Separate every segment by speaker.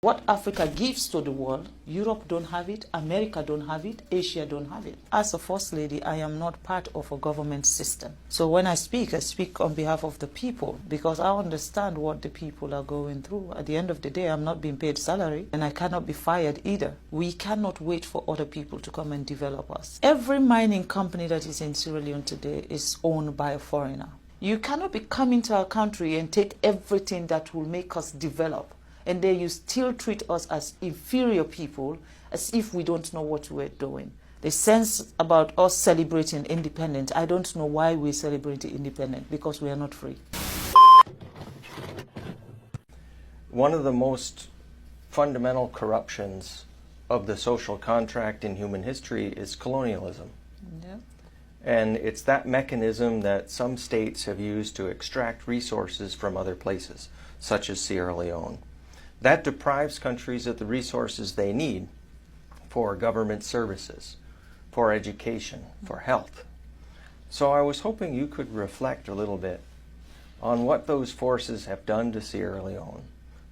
Speaker 1: What Africa gives to the world, Europe don't have it, America don't have it, Asia don't have it. As a First Lady, I am not part of a government system. So when I speak on behalf of the people because I understand what the people are going through. At the end of the day, I'm not being paid salary and I cannot be fired either. We cannot wait for other people to come and develop us. Every mining company that is in Sierra Leone today is owned by a foreigner. You cannot be coming to our country and take everything that will make us develop. And then you still treat us as inferior people, as if we don't know what we're doing. The sense about us celebrating independence, I don't know why we're celebrating independence, because we are not free.
Speaker 2: One of the most fundamental corruptions of the social contract in human history is colonialism.
Speaker 1: Yeah.
Speaker 2: And it's that mechanism that some states have used to extract resources from other places, such as Sierra Leone. That deprives countries of the resources they need for government services, for education, for health. So I was hoping you could reflect a little bit on what those forces have done to Sierra Leone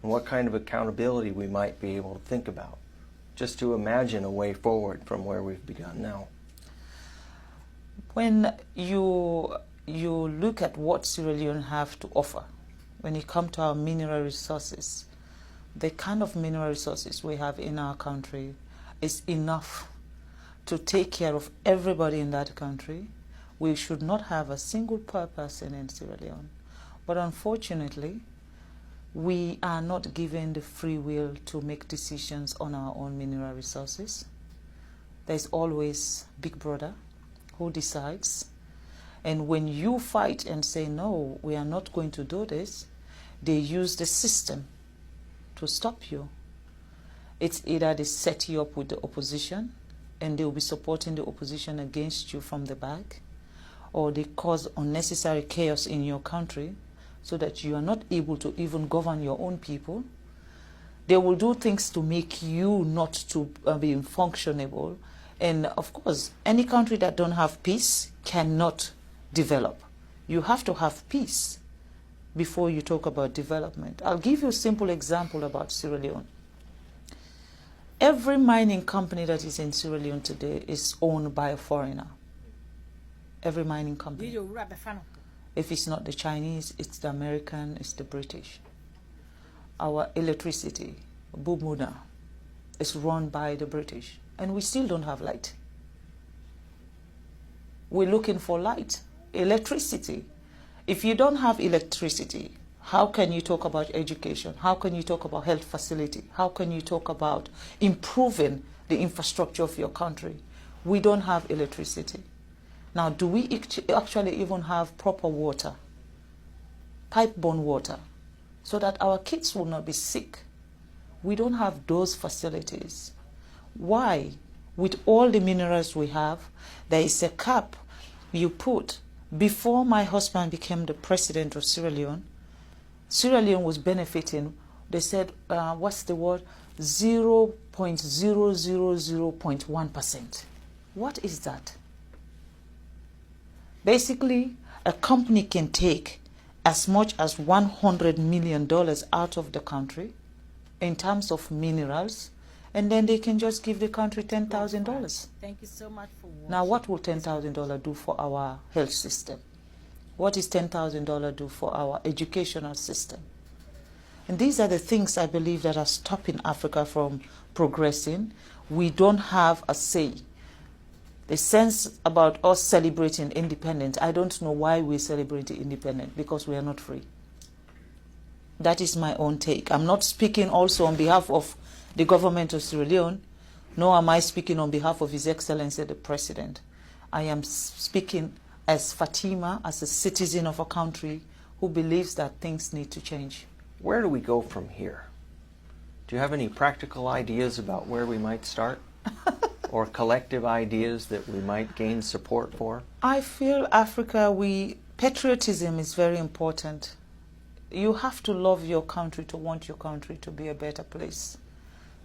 Speaker 2: and what kind of accountability we might be able to think about, just to imagine a way forward from where we've begun now.
Speaker 1: When you look at what Sierra Leone have to offer, when it comes to our mineral resources, the kind of mineral resources we have in our country is enough to take care of everybody in that country. We should not have a single poor person in Sierra Leone. But unfortunately, we are not given the free will to make decisions on our own mineral resources. There's always Big Brother who decides. And when you fight and say, no, we are not going to do this, they use the system to stop you. It's either they set you up with the opposition and they'll be supporting the opposition against you from the back, or they cause unnecessary chaos in your country so that you are not able to even govern your own people. They will do things to make you not to be functionable. And of course, any country that don't have peace cannot develop. You have to have peace before you talk about development. I'll give you a simple example about Sierra Leone. Every mining company that is in Sierra Leone today is owned by a foreigner. Every mining company. If it's not the Chinese, it's the American, it's the British. Our electricity, Bumuna, is run by the British, and we still don't have light. We're looking for light, electricity. If you don't have electricity, how can you talk about education? How can you talk about health facility? How can you talk about improving the infrastructure of your country? We don't have electricity. Now, do we actually even have proper water, pipe-borne water, so that our kids will not be sick? We don't have those facilities. Why? With all the minerals we have, there is a cap you put. Before my husband became the president of Sierra Leone was benefiting, they said, what's the word? 0.000.1%. What is that? Basically, a company can take as much as $100 million out of the country in terms of minerals, and then they can just give the country $10,000.
Speaker 3: Thank you so much for watching.
Speaker 1: Now, what will $10,000 do for our health system? What is $10,000 do for our educational system? And these are the things I believe that are stopping Africa from progressing. We don't have a say. The sense about us celebrating independence, I don't know why we're celebrating independence, because we are not free. That is my own take. I'm not speaking also on behalf of the government of Sierra Leone, nor am I speaking on behalf of His Excellency the President. I am speaking as Fatima, as a citizen of a country who believes that things need to change.
Speaker 2: Where do we go from here? Do you have any practical ideas about where we might start? Or collective ideas that we might gain support for?
Speaker 1: I feel Africa, patriotism is very important. You have to love your country to want your country to be a better place.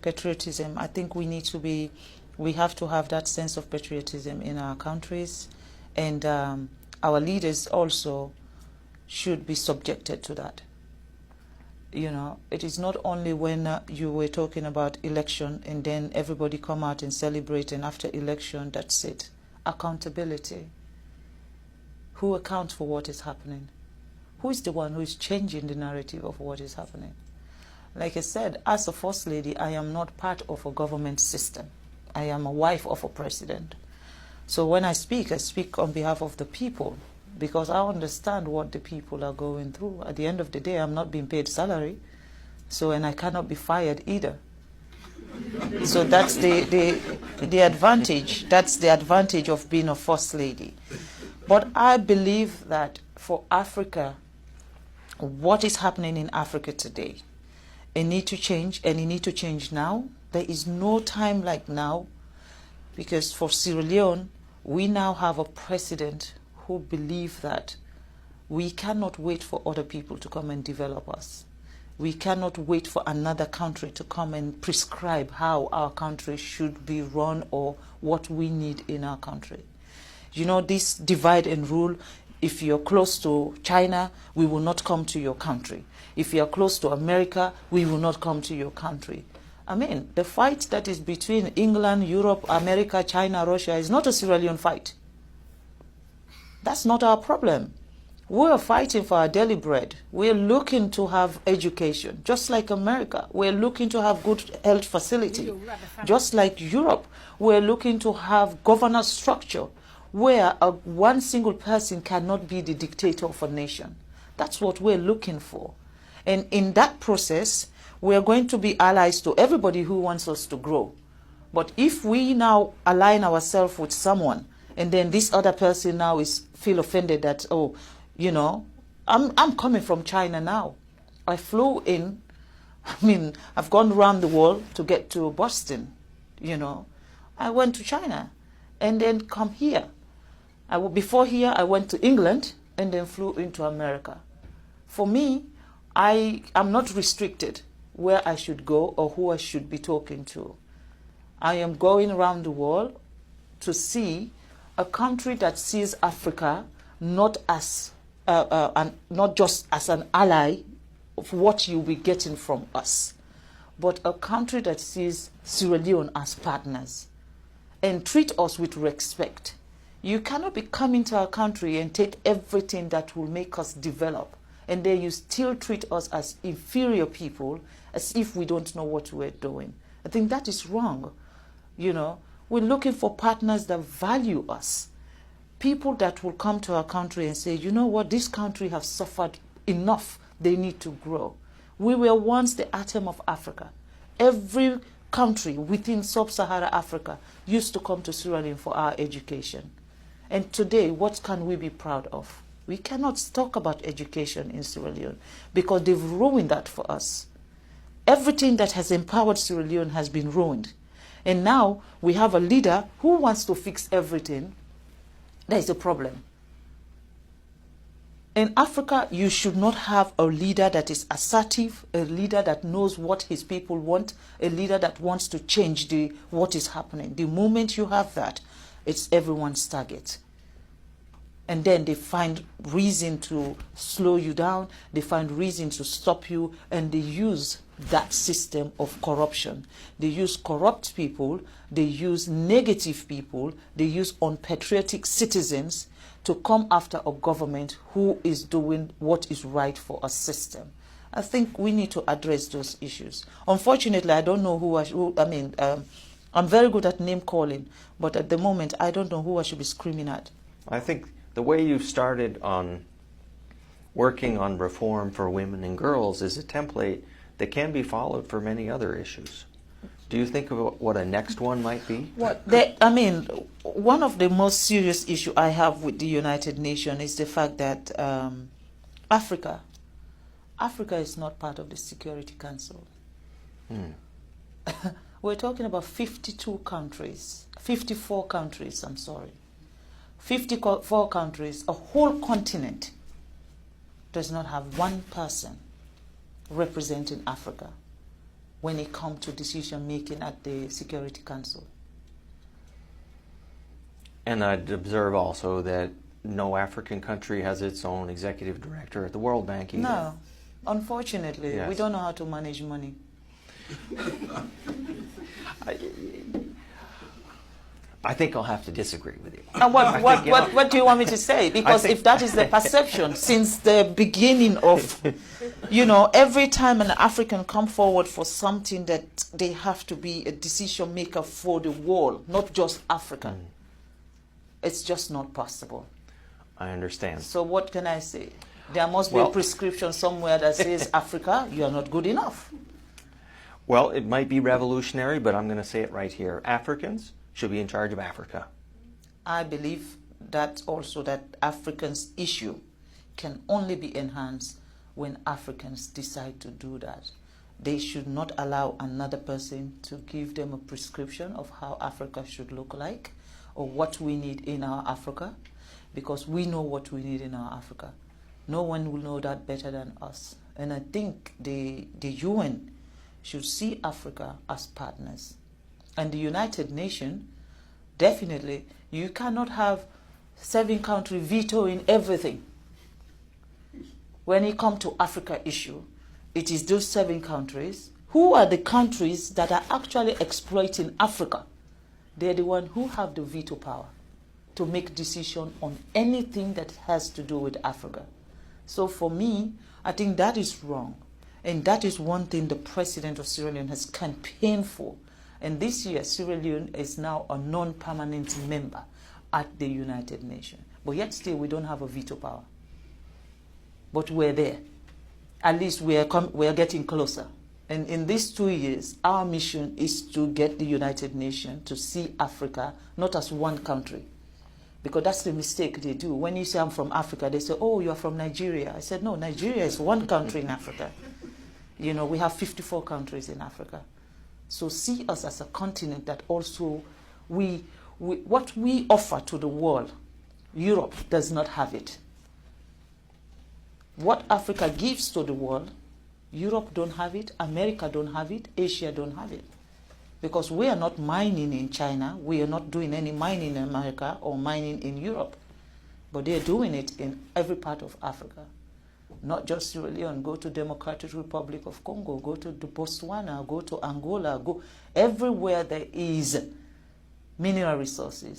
Speaker 1: Patriotism, I think we have to have that sense of patriotism in our countries, and our leaders also should be subjected to that. You know, it is not only when you were talking about election and then everybody come out and celebrate, and after election, that's it. Accountability. Who accounts for what is happening? Who is the one who is changing the narrative of what is happening? Like I said, as a First Lady, I am not part of a government system. I am a wife of a president. So when I speak on behalf of the people, because I understand what the people are going through. At the end of the day, I'm not being paid salary, so, and I cannot be fired either. So that's the advantage. That's the advantage of being a First Lady. But I believe that for Africa, what is happening in Africa today, it need to change, and it need to change now. There is no time like now, because for Sierra Leone, we now have a president who believe that we cannot wait for other people to come and develop us. We cannot wait for another country to come and prescribe how our country should be run or what we need in our country. You know, this divide and rule, if you're close to China, we will not come to your country. If you're close to America, we will not come to your country. I mean, the fight that is between England, Europe, America, China, Russia is not a Sierra Leone fight. That's not our problem. We're fighting for our daily bread. We're looking to have education, just like America. We're looking to have good health facility, just like Europe. We're looking to have governance structure where one single person cannot be the dictator of a nation. That's what we're looking for. And in that process, we're going to be allies to everybody who wants us to grow. But if we now align ourselves with someone, and then this other person now feel offended that, oh, you know, I'm coming from China now. I flew in, I mean, I've gone around the world to get to Boston, you know. I went to China and then come here. Before here, I went to England and then flew into America. For me, I'm not restricted where I should go or who I should be talking to. I am going around the world to see a country that sees Africa not as not just as an ally of what you'll be getting from us, but a country that sees Sierra Leone as partners and treat us with respect. You cannot be coming to our country and take everything that will make us develop, and then you still treat us as inferior people, as if we don't know what we're doing. I think that is wrong. You know, we're looking for partners that value us. People that will come to our country and say, you know what, this country has suffered enough. They need to grow. We were once the atom of Africa. Every country within sub-Saharan Africa used to come to Sierra Leone for our education. And today, what can we be proud of? We cannot talk about education in Sierra Leone because they've ruined that for us. Everything that has empowered Sierra Leone has been ruined. And now we have a leader who wants to fix everything. There is a problem. In Africa, you should not have a leader that is assertive, a leader that knows what his people want, a leader that wants to change what is happening. The moment you have that, it's everyone's target. And then they find reason to slow you down, they find reason to stop you, and they use that system of corruption. They use corrupt people, they use negative people, they use unpatriotic citizens to come after a government who is doing what is right for a system. I think we need to address those issues. Unfortunately, I don't know I'm very good at name calling, but at the moment, I don't know who I should be screaming at.
Speaker 2: I think the way you've started on working on reform for women and girls is a template that can be followed for many other issues. Do you think of what a next one might be?
Speaker 1: One of the most serious issues I have with the United Nations is the fact that Africa is not part of the Security Council. We're talking about 54 countries, I'm sorry. 54 countries, a whole continent does not have one person representing Africa when it comes to decision making at the Security Council.
Speaker 2: And I'd observe also that no African country has its own executive director at the World Bank either.
Speaker 1: Unfortunately, we
Speaker 2: Yes.
Speaker 1: don't know how to manage money.
Speaker 2: I think I'll have to disagree with you.
Speaker 1: And what do you want me to say? Because
Speaker 2: think-
Speaker 1: if that is the perception since the beginning of, every time an African come forward for something, that they have to be a decision maker for the world, not just Africa. It's just not possible.
Speaker 2: I understand.
Speaker 1: So what can I say? There must be
Speaker 2: Well-
Speaker 1: a prescription somewhere that says, Africa, you are not good enough.
Speaker 2: Well, it might be revolutionary, but I'm going to say it right here. Africans should be in charge of Africa.
Speaker 1: I believe that also that Africans' issue can only be enhanced when Africans decide to do that. They should not allow another person to give them a prescription of how Africa should look like or what we need in our Africa, because we know what we need in our Africa. No one will know that better than us. And I think the UN should see Africa as partners. And the United Nations, definitely, you cannot have 7 countries vetoing everything. When it comes to Africa issue, it is those 7 countries. Who are the countries that are actually exploiting Africa? They're the ones who have the veto power to make decision on anything that has to do with Africa. So for me, I think that is wrong. And that is one thing the president of Sierra Leone has campaigned for. And this year, Sierra Leone is now a non-permanent member at the United Nations. But yet still, we don't have a veto power. But we're there. At least we are getting closer. And in these 2 years, our mission is to get the United Nations to see Africa not as one country. Because that's the mistake they do. When you say I'm from Africa, they say, oh, you're from Nigeria. I said, no, Nigeria is one country in Africa. We have 54 countries in Africa. So see us as a continent that also, what we offer to the world, Europe does not have it. What Africa gives to the world, Europe don't have it, America don't have it, Asia don't have it. Because we are not mining in China, we are not doing any mining in America or mining in Europe. But they're doing it in every part of Africa. Not just Sierra Leone, go to Democratic Republic of Congo, go to Botswana, go to Angola, go everywhere there is mineral resources.